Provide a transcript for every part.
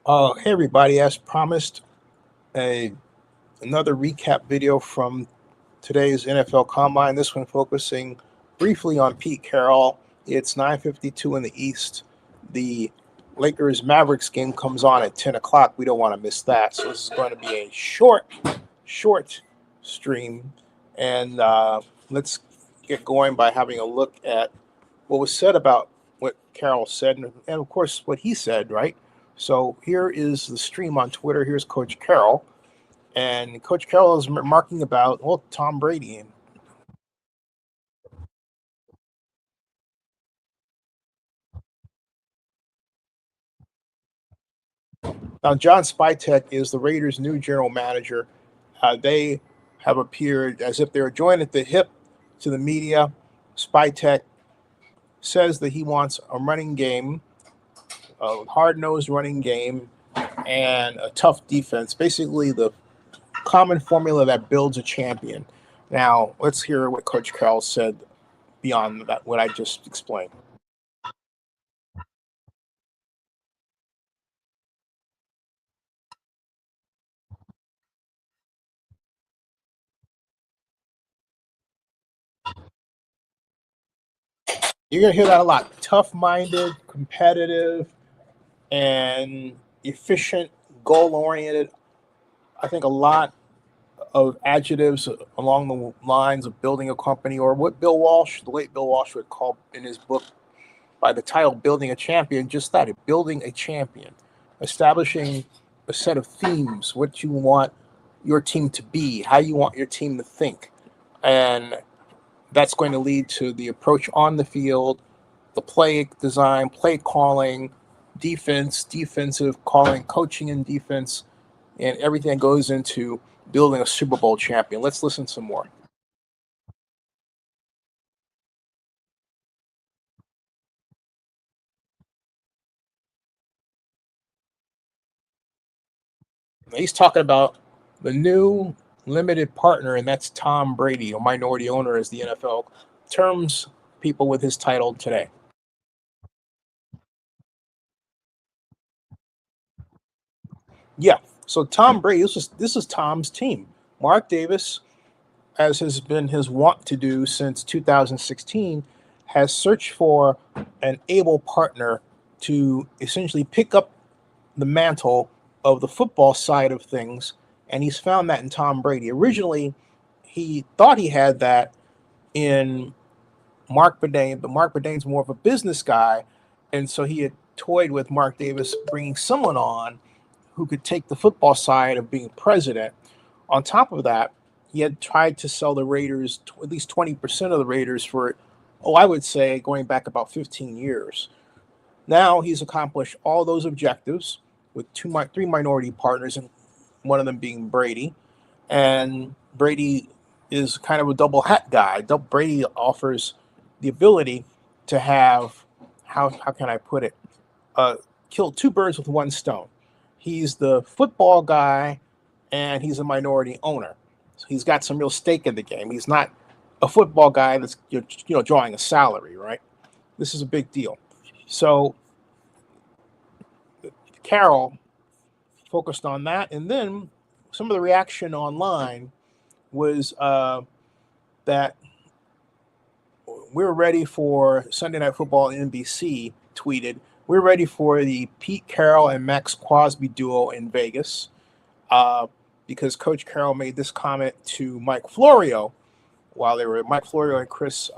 Hey everybody, as promised, a another recap video from today's NFL Combine. This one focusing briefly on Pete Carroll. It's 9:52 in the East. The Lakers Mavericks game comes on at 10 o'clock. We don't want to miss that. So this is going to be a short stream. And let's get going by having a look at what was said about what Carroll said, and of course what he said, right? So here is the stream on Twitter. Here's Coach Carroll, and Coach Carroll is remarking about Tom Brady. Now John Spytek is the Raiders' new general manager. They have appeared as if they're joined at the hip to the media. Spytek says that he wants a running game, a hard-nosed running game, and a tough defense. Basically, the common formula that builds a champion. Now, let's hear what Coach Carroll said beyond that, what I just explained. You're going to hear that a lot. Tough-minded, competitive, and efficient, goal-oriented. I think a lot of adjectives along the lines of building a company, or what Bill Walsh, the late Bill Walsh, would call in his book by the title Building a Champion, just that, building a champion, establishing a set of themes, what you want your team to be, how you want your team to think. And that's going to lead to the approach on the field, the play design, play calling, defense, defensive calling, coaching and defense, and everything that goes into building a Super Bowl champion. Let's listen some more. He's talking about the new limited partner, and that's Tom Brady, a minority owner, as the NFL terms people with his title today. Yeah. So Tom Brady, this is Tom's team. Mark Davis, as has been his wont to do since 2016, has searched for an able partner to essentially pick up the mantle of the football side of things, and he's found that in Tom Brady. Originally, he thought he had that in Mark Bourdain, but Mark Bourdain's more of a business guy, and so he had toyed with Mark Davis bringing someone on who could take the football side of being president. On top of that, he had tried to sell the Raiders, at least 20% of the Raiders, for, I would say, going back about 15 years. Now he's accomplished all those objectives with three minority partners, and one of them being Brady. And Brady is kind of a double hat guy. Brady offers the ability to have, how can I put it, kill two birds with one stone. He's the football guy, and he's a minority owner. So he's got some real stake in the game. He's not a football guy that's drawing a salary, right? This is a big deal. So Carroll focused on that, and then some of the reaction online was that we're ready for Sunday Night Football. NBC tweeted, we're ready for the Pete Carroll and Max Crosby duo in Vegas, because Coach Carroll made this comment to Mike Florio while they were Mike Florio and Chris.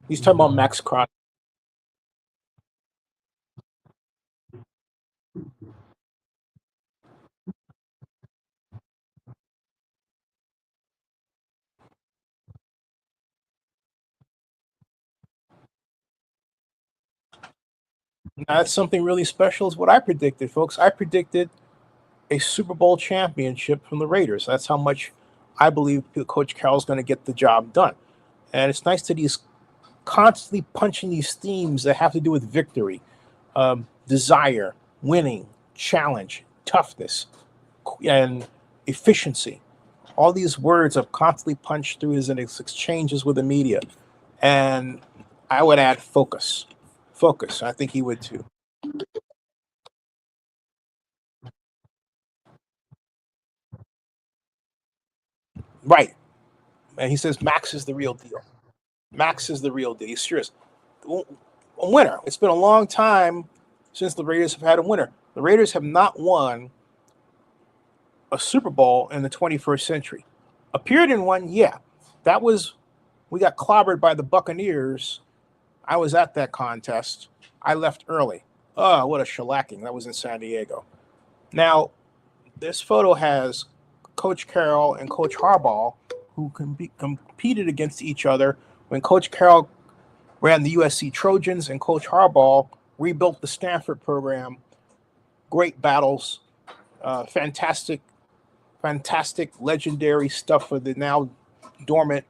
He's talking about Max Crosby. Now, that's something really special, is what I predicted, folks. I predicted a Super Bowl championship from the Raiders. That's how much I believe Coach Carroll's going to get the job done. And it's nice that he's constantly punching these themes that have to do with victory, desire, winning, challenge, toughness, and efficiency. All these words have constantly punched through his exchanges with the media. And I would add focus. Focus. I think he would too. Right. And he says Max is the real deal. Max is the real deal. He's serious. A winner. It's been a long time since the Raiders have had a winner. The Raiders have not won a Super Bowl in the 21st century. Appeared in one, yeah. That was, we got clobbered by the Buccaneers. I was at that contest. I left early. Oh, what a shellacking. That was in San Diego. Now, this photo has Coach Carroll and Coach Harbaugh, who competed against each other when Coach Carroll ran the USC Trojans and Coach Harbaugh rebuilt the Stanford program. Great battles, fantastic, legendary stuff for the now dormant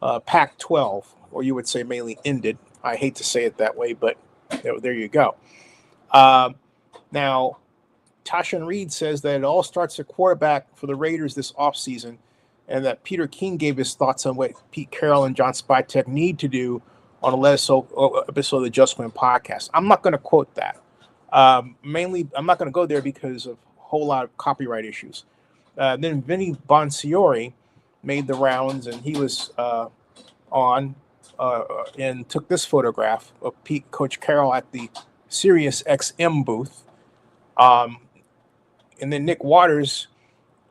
Pac-12, or you would say mainly ended. I hate to say it that way, but there you go. Now, Tashan Reed says that it all starts at quarterback for the Raiders this offseason, and that Peter King gave his thoughts on what Pete Carroll and John Spytek need to do on a episode of the Just Win podcast. I'm not going to quote that. Mainly, I'm not going to go there because of a whole lot of copyright issues. Then Vinny Bonsiori made the rounds, and he was on and took this photograph of Coach Carroll at the Sirius XM booth. And then Nick Waters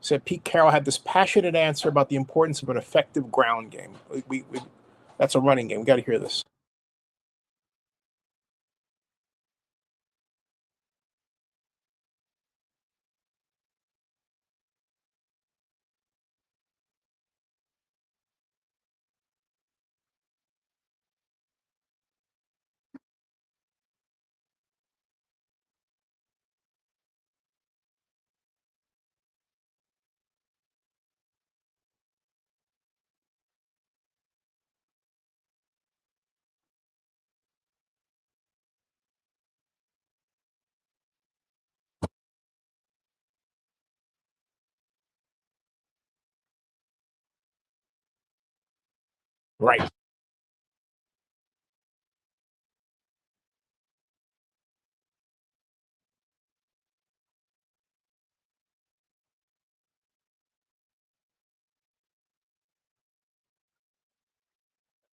said Pete Carroll had this passionate answer about the importance of an effective ground game. That's a running game. We got to hear this. Right.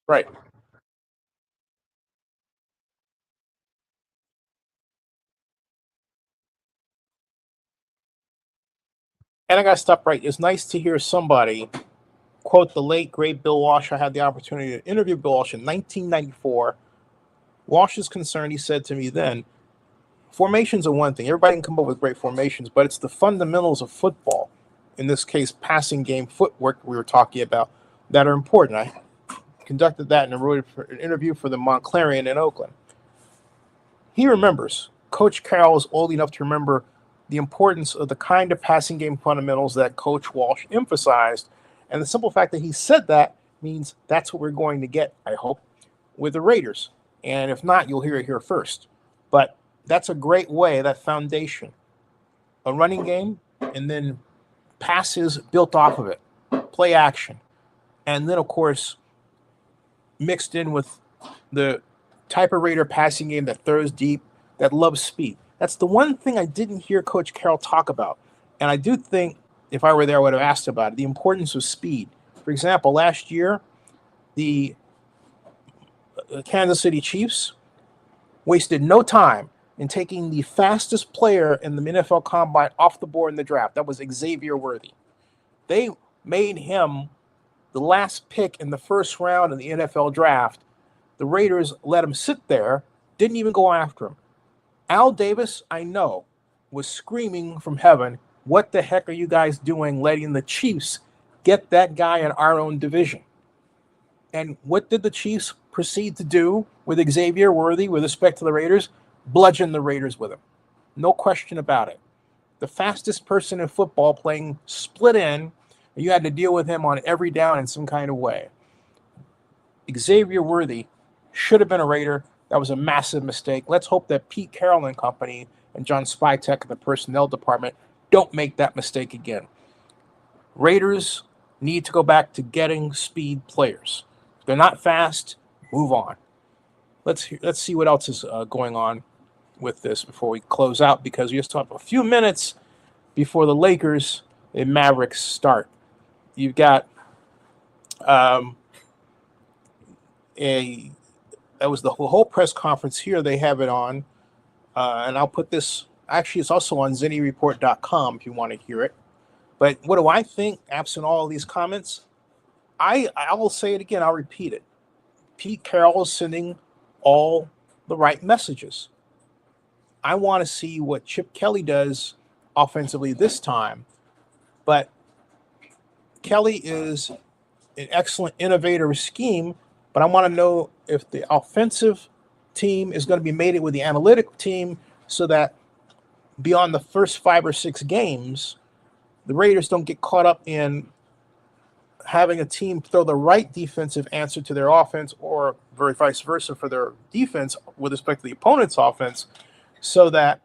Right. And I got to stop right. It's nice to hear somebody quote the late, great Bill Walsh. I had the opportunity to interview Bill Walsh in 1994. Walsh is concerned, he said to me then, formations are one thing. Everybody can come up with great formations, but it's the fundamentals of football, in this case, passing game footwork we were talking about, that are important. I conducted that in an interview for the Montclarian in Oakland. He remembers. Coach Carroll is old enough to remember the importance of the kind of passing game fundamentals that Coach Walsh emphasized. And the simple fact that he said that means that's what we're going to get, I hope, with the Raiders. And if not, you'll hear it here first. But that's a great way, that foundation, a running game, and then passes built off of it, play action. And then, of course, mixed in with the type of Raider passing game that throws deep, that loves speed. That's the one thing I didn't hear Coach Carroll talk about. And I do think if I were there, I would have asked about it, the importance of speed. For example, last year, the Kansas City Chiefs wasted no time in taking the fastest player in the NFL Combine off the board in the draft. That was Xavier Worthy. They made him the last pick in the first round in the NFL draft. The Raiders let him sit there, didn't even go after him. Al Davis, I know, was screaming from heaven, what the heck are you guys doing letting the Chiefs get that guy in our own division? And what did the Chiefs proceed to do with Xavier Worthy with respect to the Raiders? Bludgeon the Raiders with him. No question about it. The fastest person in football playing split end, and you had to deal with him on every down in some kind of way. Xavier Worthy should have been a Raider. That was a massive mistake. Let's hope that Pete Carroll and company and John Spytek and the personnel department don't make that mistake again. Raiders need to go back to getting speed players. If they're not fast, move on. Let's see what else is going on with this before we close out, because we just have a few minutes before the Lakers and Mavericks start. You've got that was the whole press conference here. They have it on, and I'll put this. Actually, it's also on ZennyReport.com if you want to hear it. But what do I think, absent all of these comments? I will say it again. I'll repeat it. Pete Carroll is sending all the right messages. I want to see what Chip Kelly does offensively this time. But Kelly is an excellent innovator of scheme, but I want to know if the offensive team is going to be mated with the analytic team so that beyond the first 5 or 6 games, the Raiders don't get caught up in having a team throw the right defensive answer to their offense, or very vice versa for their defense with respect to the opponent's offense, so that,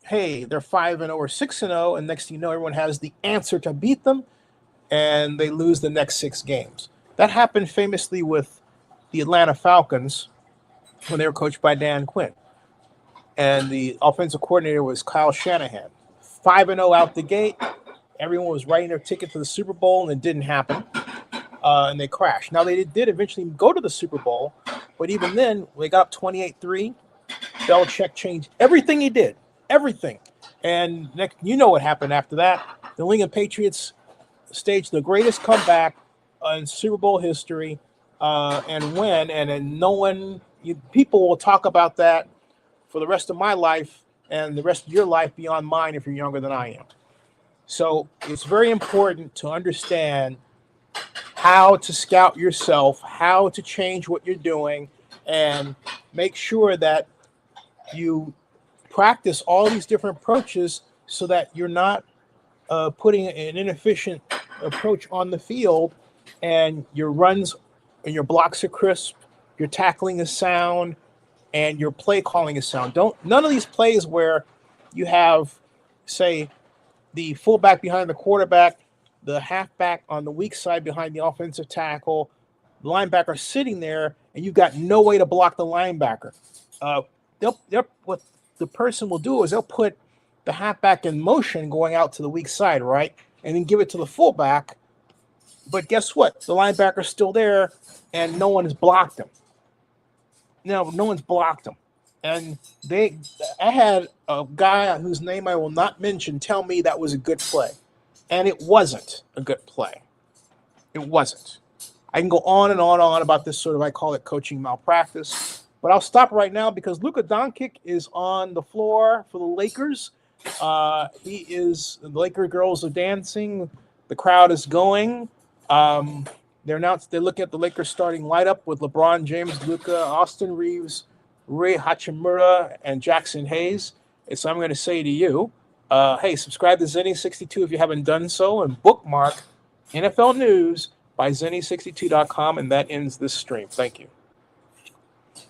hey, they're 5-0 or 6-0, and next thing you know, everyone has the answer to beat them, and they lose the next 6 games. That happened famously with the Atlanta Falcons when they were coached by Dan Quinn. And the offensive coordinator was Kyle Shanahan. 5-0 out the gate. Everyone was writing their ticket to the Super Bowl, and it didn't happen. And they crashed. Now, they did eventually go to the Super Bowl, but even then, when they got up 28-3, Belichick changed everything he did. Everything. And you know what happened after that. The New England Patriots staged the greatest comeback in Super Bowl history and win. And then people will talk about that for the rest of my life and the rest of your life beyond mine if you're younger than I am. So it's very important to understand how to scout yourself, how to change what you're doing, and make sure that you practice all these different approaches so that you're not putting an inefficient approach on the field, and your runs and your blocks are crisp, your tackling is sound, and your play calling is sound. None of these plays where you have, say, the fullback behind the quarterback, the halfback on the weak side behind the offensive tackle, the linebacker sitting there, and you've got no way to block the linebacker. What the person will do is they'll put the halfback in motion going out to the weak side, right? And then give it to the fullback. But guess what? The linebacker's still there, and no one has blocked him. No one's blocked him. And I had a guy whose name I will not mention tell me that was a good play. And it wasn't a good play. It wasn't. I can go on and on about this sort of, I call it coaching malpractice. But I'll stop right now because Luka Doncic is on the floor for the Lakers. The Laker girls are dancing. The crowd is going. They're looking at the Lakers starting lineup with LeBron James, Luka, Austin Reeves, Rui Hachimura, and Jackson Hayes. And so I'm going to say to you, hey, subscribe to Zenny62 if you haven't done so, and bookmark NFL News by Zenny62.com, and that ends this stream. Thank you.